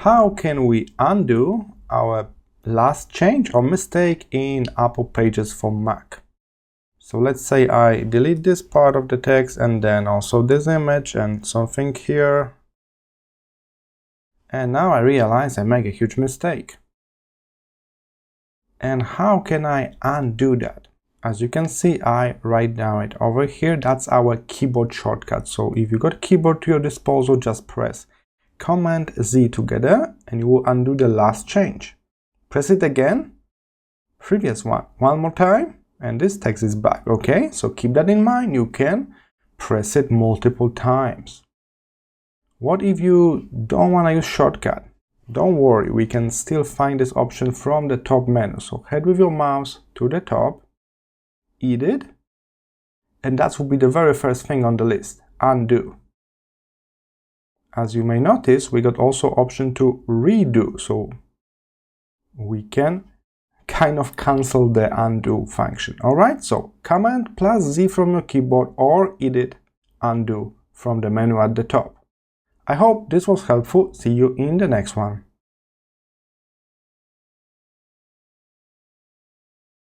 How can we undo our last change or mistake in Apple Pages for Mac? So let's say I delete this part of the text and then also this image and something here. And now I realize I make a huge mistake. And how can I undo that? As you can see, I write down it over here. That's our keyboard shortcut. So if you got a keyboard to your disposal, just press Command Z together and you will undo the last change. Press it again, previous one more time, and this text is back. Okay, so keep that in mind. You can press it multiple times. What if you don't want to use shortcut? Don't worry, we can still find this option from the top menu. So head with your mouse to the top, edit, and that will be the very first thing on the list, undo. As you may notice, we got also option to redo, so we can kind of cancel the undo function. Alright, so Command plus Z from your keyboard or edit, undo from the menu at the top. I hope this was helpful. See you in the next one.